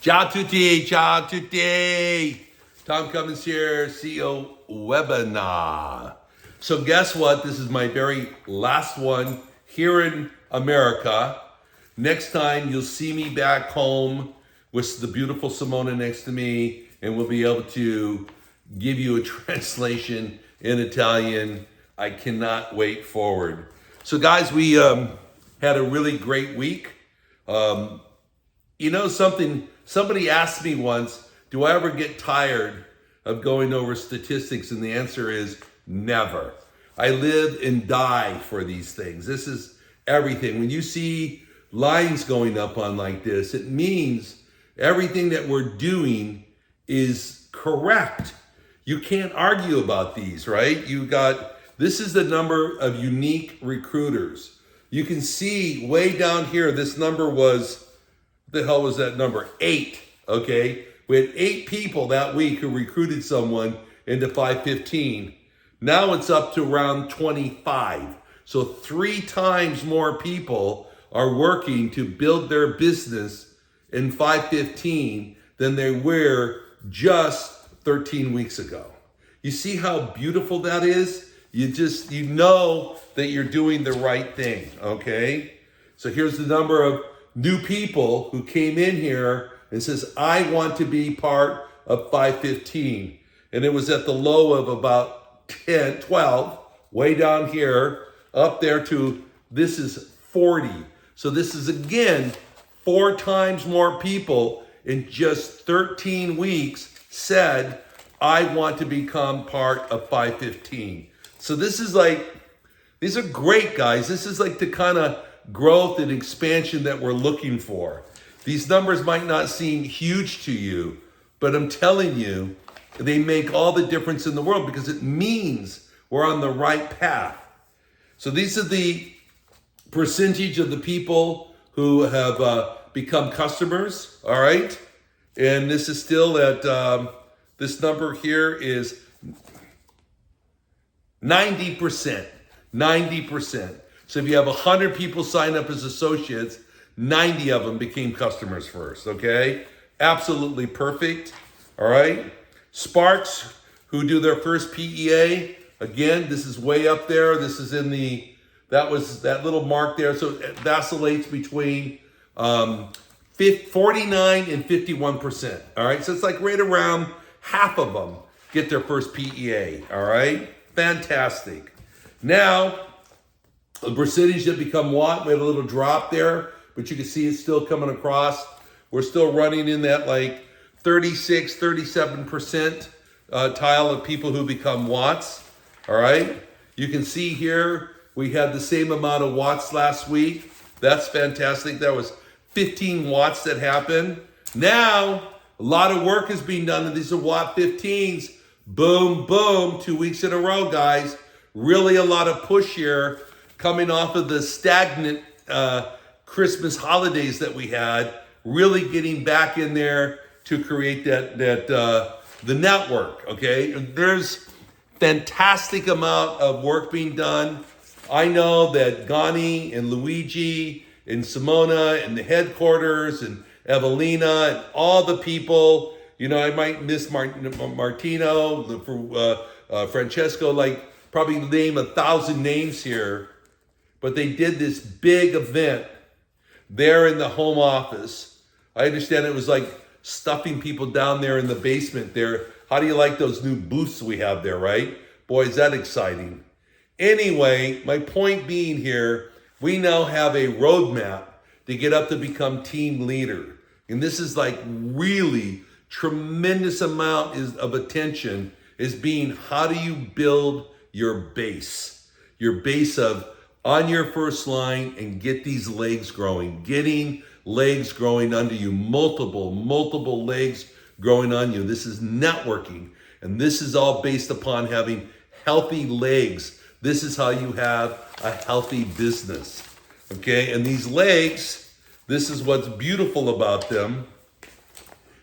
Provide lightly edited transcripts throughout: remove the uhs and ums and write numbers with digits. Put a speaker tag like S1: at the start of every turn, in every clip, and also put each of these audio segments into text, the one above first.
S1: Ciao a tutti. Tom Cummins here, CEO webinar. So guess what? This is my very last one here in America. Next time you'll see me back home with the beautiful Simona next to me, and we'll be able to give you a translation in Italian. I cannot wait forward. So guys, we had a really great week. You know something, somebody asked me once, do I ever get tired of going over statistics? And the answer is never. I live and die for these things. This is everything. When you see lines going up on like this, it means everything that we're doing is correct. You can't argue about these, right? This is the number of unique recruiters. You can see way down here, this number was, what the hell was that number? 8, okay? We had 8 people that week who recruited someone into 515. Now it's up to around 25. So 3 times more people are working to build their business in 515 than they were just 13 weeks ago. You see how beautiful that is? You know that you're doing the right thing, okay? So here's the number of new people who came in here and says, I want to be part of 515. And it was at the low of about 10, 12, way down here, up there to, this is 40. So this is again, 4 times more people in just 13 weeks said, I want to become part of 515. So this is like, these are great, guys. This is like the kind of growth and expansion that we're looking for. These numbers might not seem huge to you, but I'm telling you, they make all the difference in the world because it means we're on the right path. So these are the percentage of the people who have become customers, all right? And this is still at, this number here is 90%, 90%. So if you have 100 people sign up as associates, 90 of them became customers first, okay? Absolutely perfect, all right? Sparks, who do their first PEA, again, this is way up there. This is in the, that was that little mark there. So it vacillates between 49 and 51%, all right? So it's like right around half of them get their first PEA, all right? Fantastic. Now, the percentage that become what? We had a little drop there, but you can see it's still coming across. We're still running in that like 36, 37% tile of people who become watts, all right? You can see here, we had the same amount of watts last week. That's fantastic. That was 15 watts that happened. Now, a lot of work is being done, and these are watt 15s. Boom, boom, 2 weeks in a row, guys. Really a lot of push here coming off of the stagnant Christmas holidays that we had, really getting back in there to create the network, okay? There's fantastic amount of work being done. I know that Gani and Luigi and Simona and the headquarters and Evelina and all the people, you know, I might miss Martino, Francesco, like probably name 1,000 names here, but they did this big event there in the home office. I understand it was like stuffing people down there in the basement there. How do you like those new booths we have there, right? Boy, is that exciting. Anyway, my point being here, we now have a roadmap to get up to become team leader. And this is like really tremendous amount of attention is being, how do you build your base of on your first line and get these legs growing, getting legs growing under you, multiple legs growing on you. This is networking, and this is all based upon having healthy legs. This is how you have a healthy business, okay? And these legs, this is what's beautiful about them.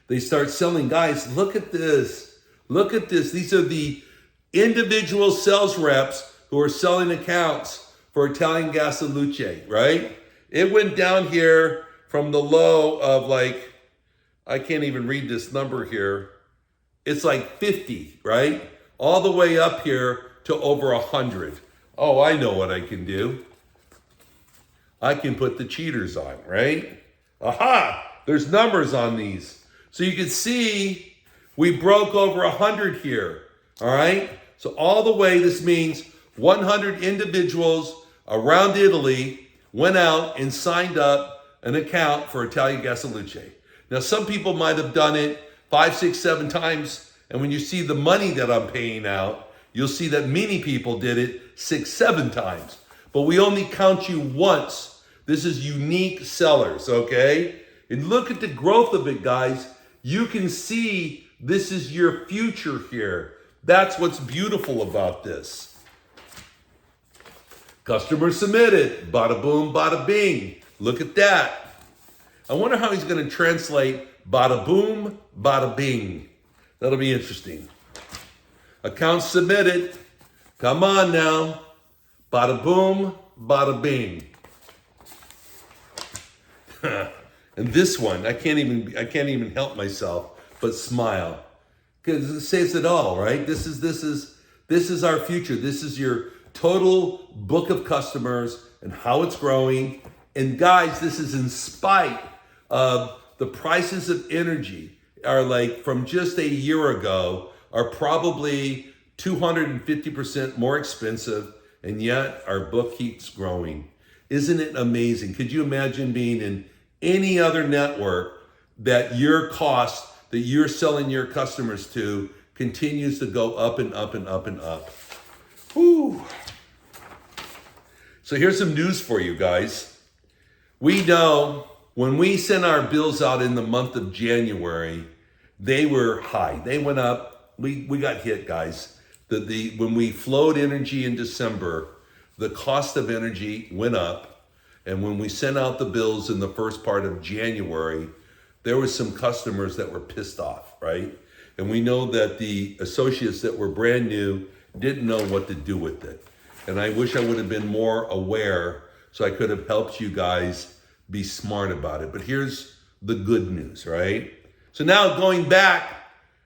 S1: They start selling. Guys, look at this. Look at this. These are the individual sales reps who are selling accounts for Italian Gas and Luce, right? It went down here from the low of like I can't even read this number here. It's like 50, right? All the way up here to over 100. Oh, I know what I can do. I can put the cheaters on, right? Aha! There's numbers on these. So you can see we broke over 100 here, all right? So all the way, this means 100 individuals around Italy went out and signed up an account for Italia Gasaluce. Now, some people might have done it 5, 6, 7 times, and when you see the money that I'm paying out, you'll see that many people did it 6, 7 times. But we only count you once. This is unique sellers, okay? And look at the growth of it, guys. You can see this is your future here. That's what's beautiful about this. Customer submitted. Bada boom, bada bing. Look at that. I wonder how he's going to translate bada boom, bada bing. That'll be interesting. Account submitted. Come on now. Bada boom, bada bing. And this one, I can't even help myself but smile, because it says it all, right? This is our future. This is your total book of customers and how it's growing. And guys, this is in spite of the prices of energy are like from just a year ago are probably 250% more expensive, and yet our book keeps growing. Isn't it amazing? Could you imagine being in any other network that your cost that you're selling your customers to continues to go up and up and up and up? Whew. So here's some news for you guys. We know when we sent our bills out in the month of January, they were high. They went up. We got hit, guys. When we flowed energy in December, the cost of energy went up. And when we sent out the bills in the first part of January, there were some customers that were pissed off, right? And we know that the associates that were brand new didn't know what to do with it. And I wish I would have been more aware so I could have helped you guys be smart about it. But here's the good news, right? So now going back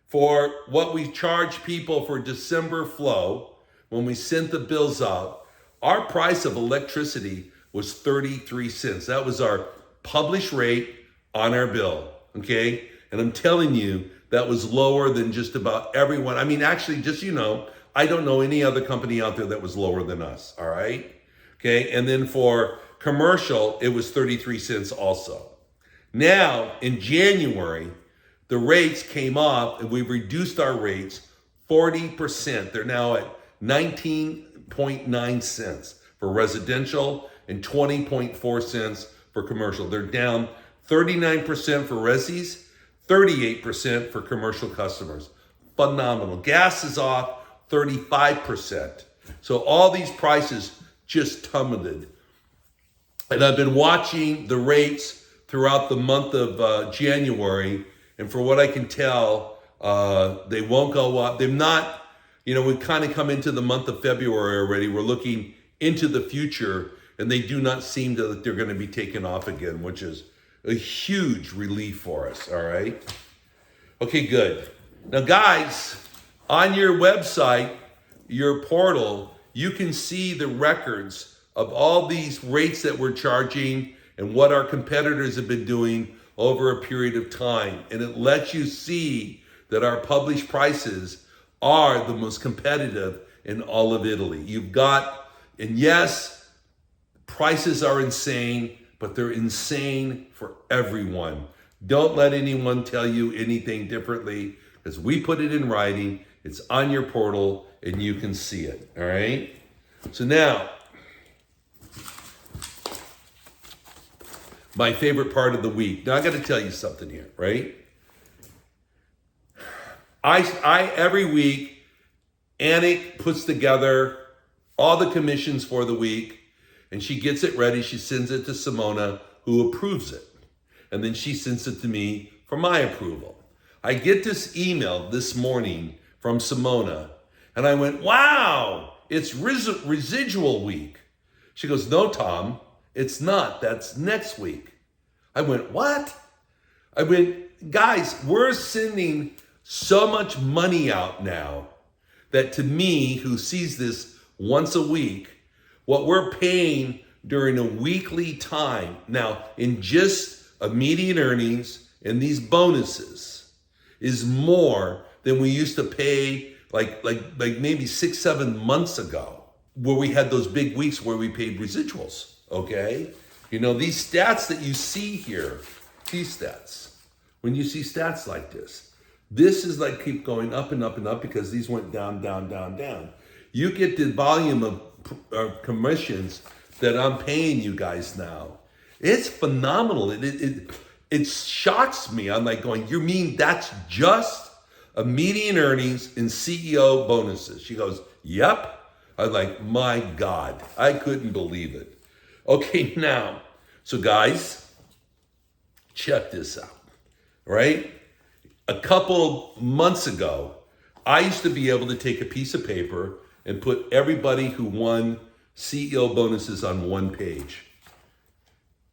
S1: for what we charged people for December flow, when we sent the bills out, our price of electricity was 33 cents. That was our published rate on our bill, okay? And I'm telling you, that was lower than just about everyone. I mean, actually, just so you know, I don't know any other company out there that was lower than us, all right? Okay, and then for commercial, it was 33 cents also. Now, in January, the rates came up and we reduced our rates 40%. They're now at 19.9 cents for residential and 20.4 cents for commercial. They're down 39% for resis, 38% for commercial customers. Phenomenal. Gas is off 35%. So all these prices just tumbled. And I've been watching the rates throughout the month of January, and for what I can tell, they won't go up. They're not, we've kind of come into the month of February already. We're looking into the future, and they do not seem that they're going to be taken off again, which is a huge relief for us, all right? Okay, good. Now, guys, on your website, your portal, you can see the records of all these rates that we're charging and what our competitors have been doing over a period of time. And it lets you see that our published prices are the most competitive in all of Italy. And yes, prices are insane, but they're insane for everyone. Don't let anyone tell you anything differently, because we put it in writing, it's on your portal, and you can see it, all right? So now, my favorite part of the week. Now I got to tell you something here, right? I every week, Anik puts together all the commissions for the week, and she gets it ready. She sends it to Simona, who approves it. And then she sends it to me for my approval. I get this email this morning from Simona, and I went, wow, it's residual week. She goes, no, Tom, it's not. That's next week. I went, what? I went, guys, we're sending so much money out now that to me, who sees this once a week, what we're paying during a weekly time, now in just immediate earnings and these bonuses, is more than we used to pay like maybe 6-7 months ago, where we had those big weeks where we paid residuals. Okay, you know, these stats that you see here, these stats, when you see stats like this is like keep going up and up and up because these went down, down, down, down. You get the volume of commissions that I'm paying you guys now. It's phenomenal. It shocks me. I'm like going, you mean that's just a median earnings and CEO bonuses? She goes, yep. I'm like, my God, I couldn't believe it. Okay, now, so guys, check this out, right? A couple months ago, I used to be able to take a piece of paper and put everybody who won CEO bonuses on one page.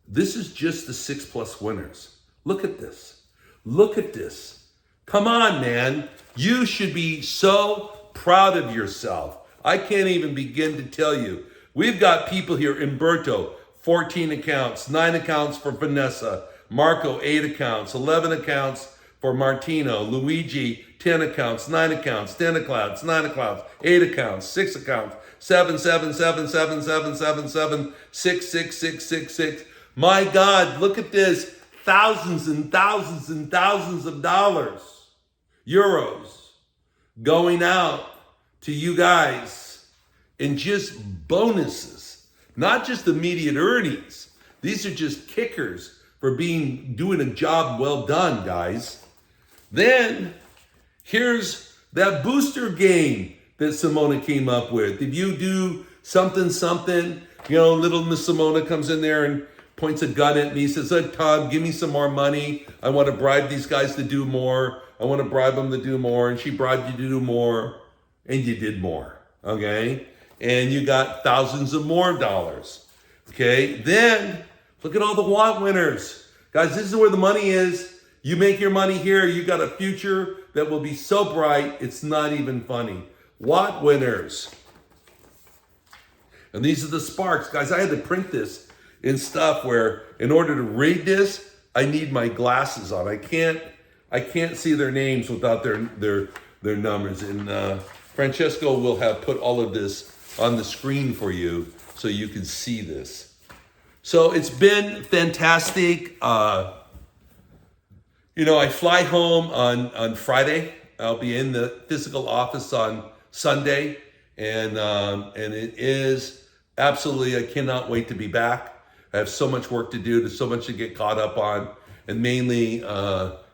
S1: This is just the 6+ winners. Look at this. Look at this. Come on, man. You should be so proud of yourself. I can't even begin to tell you. We've got people here, Umberto, 14 accounts, 9 accounts for Vanessa, Marco, 8 accounts, 11 accounts for Martino, Luigi, 10 accounts, 9 accounts, 10 accounts, 9 accounts, 8 accounts, 6 accounts, 7, 7, 7, 7, 7, 7, 7, 6, 6, 6, 6, 6. My God, look at this. Thousands and thousands and thousands of dollars, euros, going out to you guys in just bonuses, not just immediate earnings. These are just kickers for doing a job well done, guys. Then here's that booster game that Simona came up with. If you do something, you know, little Miss Simona comes in there and points a gun at me, says, Todd, give me some more money. I want to bribe these guys to do more. I want to bribe them to do more. And she bribed you to do more. And you did more. Okay? And you got thousands of more dollars. Okay? Then, look at all the WAT winners. Guys, this is where the money is. You make your money here. You got a future that will be so bright, it's not even funny. WAT winners. And these are the sparks. Guys, I had to print this in stuff where in order to read this, I need my glasses on. I can't see their names without their numbers. And Francesco will have put all of this on the screen for you so you can see this. So it's been fantastic. You know, I fly home on Friday. I'll be in the physical office on Sunday, and it is absolutely, I cannot wait to be back. I have so much work to do, there's so much to get caught up on, and mainly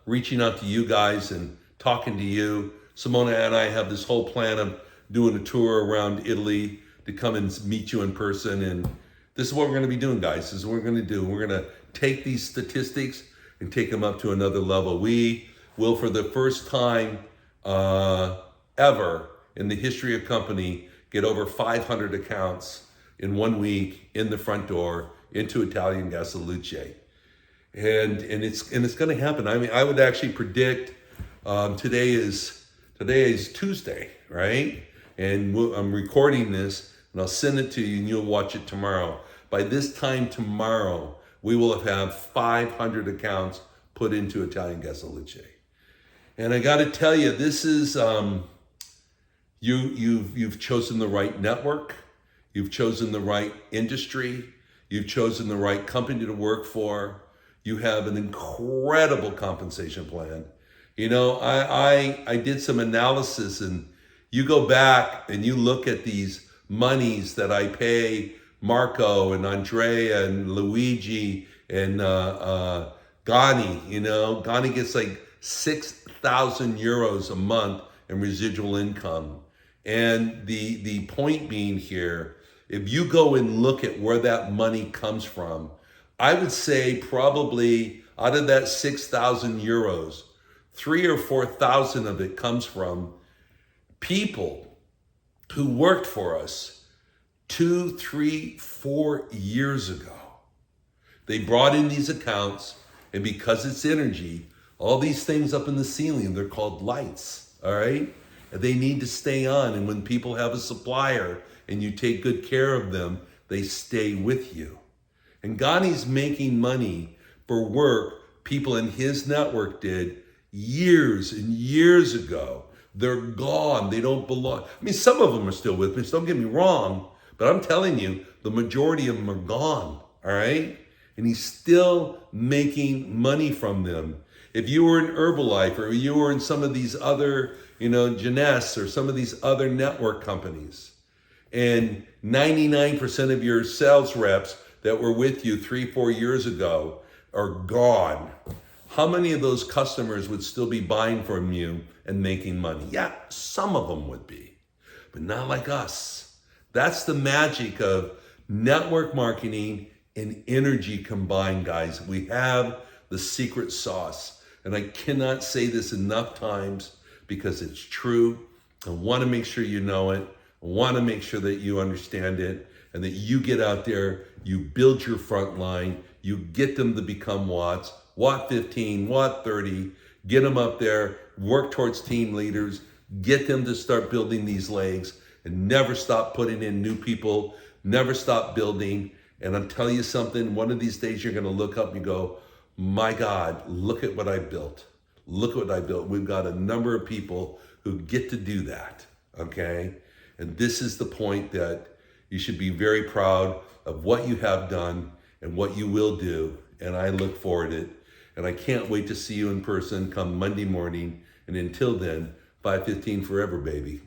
S1: reaching out to you guys and talking to you. Simona and I have this whole plan of doing a tour around Italy to come and meet you in person, and this is what we're going to be doing, guys. This is what we're going to do. We're going to take these statistics and take them up to another level. We will, for the first time ever in the history of company, get over 500 accounts in 1 week in the front door into Italian Gasaluce. And it's going to happen. I mean, I would actually predict today is Tuesday, right? And I'm recording this, and I'll send it to you, and you'll watch it tomorrow. By this time tomorrow, we will have 500 accounts put into Italian Gasaluce. And I got to tell you, this is you've chosen the right network, you've chosen the right industry, you've chosen the right company to work for. You have an incredible compensation plan. You know, I did some analysis, and you go back and you look at these monies that I pay Marco and Andrea and Luigi and Gani. You know, Gani gets like 6,000 euros a month in residual income. And the point being here, if you go and look at where that money comes from, I would say probably out of that 6,000 euros, 3,000 or 4,000 of it comes from people who worked for us 2, 3, 4 years ago. They brought in these accounts, and because it's energy, All these things up in the ceiling, they're called lights, all right? They need to stay on. And when people have a supplier and you take good care of them, they stay with you. And Ghani's making money for work people in his network did years and years ago. They're gone. They don't belong. I mean, some of them are still with me, so don't get me wrong, but I'm telling you, the majority of them are gone, all right? And he's still making money from them. If you were in Herbalife or you were in some of these other, Jeunesse or some of these other network companies, and 99% of your sales reps that were with you 3-4 years ago are gone, how many of those customers would still be buying from you and making money? Yeah, some of them would be, but not like us. That's the magic of network marketing and energy combined, guys. We have the secret sauce. And I cannot say this enough times because it's true. I want to make sure you know it. I want to make sure that you understand it and that you get out there, you build your front line, you get them to become watts, watt 15, watt 30, get them up there, work towards team leaders, get them to start building these legs and never stop putting in new people, never stop building. And I'm telling you something, one of these days you're going to look up and go, my God, look at what I built. Look at what I built. We've got a number of people who get to do that, okay? And this is the point that you should be very proud of what you have done and what you will do. And I look forward to it. And I can't wait to see you in person come Monday morning. And until then, 5:15 forever, baby.